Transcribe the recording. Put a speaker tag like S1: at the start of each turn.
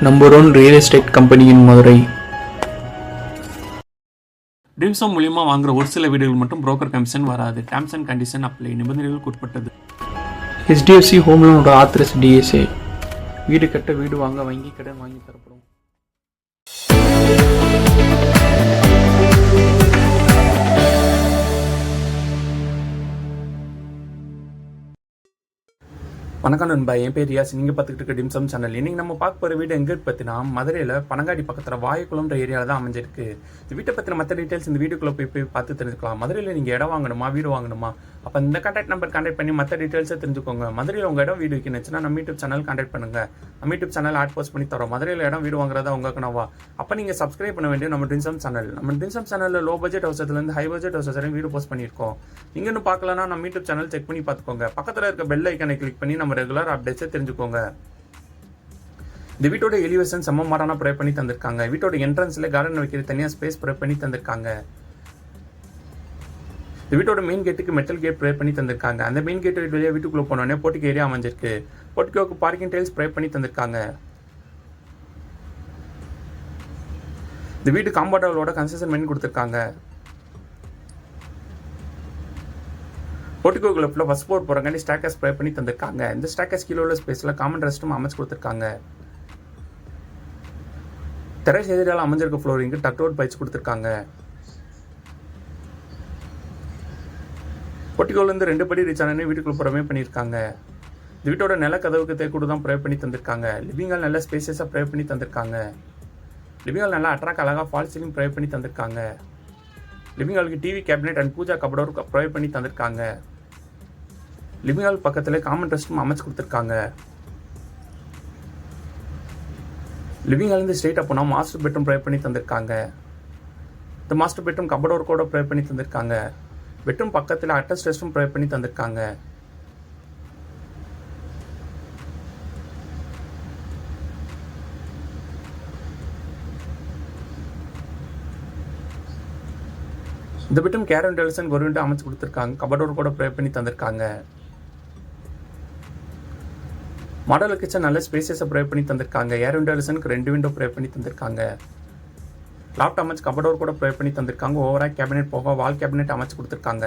S1: Number 1 real estate company in Madurai.
S2: Dreams home மூலியமாக வாங்குற ஒரு சில வீடுகள் மட்டும் புரோக்கர் கமிஷன் வராது. Terms and condition apply. நிபந்தனைகளுக்கு உட்பட்டது.
S1: HDFC ஹோம் லோனோட ஆத்தரஸ் DSA. வீடு கட்ட, வீடு வாங்க வங்கி கடன் வாங்கி தரப்படும்.
S2: வணக்கம் நண்பா, என் பேர் ரியாஸ். நீங்கள் பார்த்துக்கிட்டு இருக்க டிம்சம் சேனல். இன்றைக்கி நம்ம பார்க்க போகிற வீடு எங்கே பார்த்தினா மதுரையில் பனங்காடி பக்கத்தில் வாயக்குளம்ன்ற ஏரியாவில் தான் அமைஞ்சிருக்கு. இந்த வீட்டை பற்றின மற்ற டீட்டெயில்ஸ் இந்த வீட்டுக்குள்ளே போய் பார்த்து தெரிஞ்சுக்கலாம். மதுரையில் நீங்கள் இடம் வாங்கணுமா, வீடு வாங்கணுமா, அப்போ இந்த கான்டாக்ட் நம்பர் கான்டாக்ட் பண்ணி மற்ற டீட்டெயில்ஸை தெரிஞ்சுக்கோங்க. மதுரையில் உங்கள் இடம் வீடு வைக்கணுச்சுன்னா நம்ம யூடியூப் சேனல் கான்டாக்ட் பண்ணுங்கள். நம்ம யூடியூப் சேனல் ஆட் போஸ்ட் பண்ணி தரோம். மதுரையில் இடம் வீடு வாங்குறதா உங்கள் கனவா? அப்போ நீங்கள் சப்ஸ்கிரைப் பண்ண வேண்டிய நம்ம டிம்சம் சேனல். நம்ம டிம்சம் சேனலில் லோ பட்ஜெட் ஹவுஸ்லேருந்து ஹை பட்ஜெட் ஹவுஸ் வரையும் வீடு போஸ்ட் பண்ணியிருக்கோம். நீங்கள் இன்னும் பார்க்கலன்னா நம்ம யூடியூப் சேனல் செக் பண்ணி பார்த்துக்கோங்க. பக்கத்தில் இருக்க பெல் ஐக்கனை கிளிக் பண்ணி நம்ம ரெகுலர் அப்டேட்ஸை தெரிஞ்சுக்கோங்க. இந்த வீட்டோட எலிவேஷன் சமமாரான ப்ரொவைட் பண்ணி தந்திருக்காங்க. வீட்டோட என்ட்ரன்ஸ்ல கார்டன் வைக்கிற தனியாக ஸ்பேஸ் ப்ரொவைட் பண்ணி தந்திருக்காங்க. இந்த வீட்டோட மெயின் கேட்டுக்கு மெட்டல் கேட் ப்ரொவைட் பண்ணி தந்திருக்காங்க. அந்த மெயின் கேட் வெளியே வீட்டுக்குள்ள போனோடனே போர்ட்டிகோ ஏரியா அமைஞ்சிருக்கு. போர்ட்டிகோக்கு பார்க்கிங் டைல்ஸ் ப்ரொவைட் பண்ணி தந்திருக்காங்க. இந்த வீட்டு காம்பவுண்டோட கன்ஸ்ட்ரக்ஷன் பண்ணி கொடுத்துருக்காங்க. போர்ட்டிகோக்குள்ள ஃபுல்லாக ஃபர்ஸ்ட் ஃப்ளோர் போகிறக்காண்டி ஸ்டாக்கர்ஸ் ப்ரொவைட் பண்ணி தந்திருக்காங்க. இந்த ஸ்டாக்கர்ஸ் கீழே உள்ள ஸ்பேஸில் காமன் ரெஸ்ட்ரூம் அமைச்சு கொடுத்துருக்காங்க. டெரஸ் ஏரியாவில் அமைஞ்சிருக்க ஃப்ளோரிங்கு டக் அவுட் பைட்ஸ் கொடுத்துருக்காங்க. போர்ட்டிகோலேருந்து 2 படி ரீச் ஆனே வீட்டுக்குள்ள புறமே பண்ணியிருக்காங்க. இந்த வீட்டோட நில கதவுக்கு தேக்கூட தான் ப்ரொவைட் பண்ணி தந்திருக்காங்க. லிவிங் ஹால் நல்லா ஸ்பேசியஸாக ப்ரொவைட் பண்ணி தந்திருக்காங்க. லிவிங் ஹால் நல்லா அட்ராக்ட் அழகாக ஃபால் சீலிங் ப்ரொவைட் பண்ணி தந்திருக்காங்க. லிவிங் ஹாலுக்கு TV cabinet and pooja cupboard provide பண்ணி தந்திருக்காங்க. லிவிங் ஹால் பக்கத்தில் காமன் ரெஸ்ட்ரூம் அமைச்சு கொடுத்துருக்காங்க. லிவிங் ஹால்லேருந்து ஸ்ட்ரெயிட்டாக போனால் மாஸ்டர் பெட்ரூம் ப்ரொவைட் பண்ணி தந்திருக்காங்க. இந்த மாஸ்டர் பெட்ரூம் கபடோர் கூட ப்ரொவைட் பண்ணி தந்திருக்காங்க. பெட்ரூம் பக்கத்தில் அட்டாச் ரெஸ்ட்ரூம் ப்ரொவைட் பண்ணி தந்திருக்காங்க. இந்த பெட்ரூம் கேரன் டெலிசன் ஒரு விண்டோ அமைச்சு கொடுத்துருக்காங்க. கபடோர் கூட ப்ரொவைட் பண்ணி தந்திருக்காங்க. மாடல் கிச்சன் நல்ல ஸ்பேசியஸை ப்ரொவைட் பண்ணி தந்திருக்காங்க. ஏர் விண்டோ டெலிசனுக்கு 2 விண்டோ ப்ரொவைட் பண்ணி தந்திருக்காங்க. லாப்டாப் அமைச்சு கபடோர் கூட ப்ரொவைட் பண்ணி தந்திருக்காங்க. ஓவராக கேபினெட் போக வால் கேபினெட் அமைச்சு கொடுத்துருக்காங்க.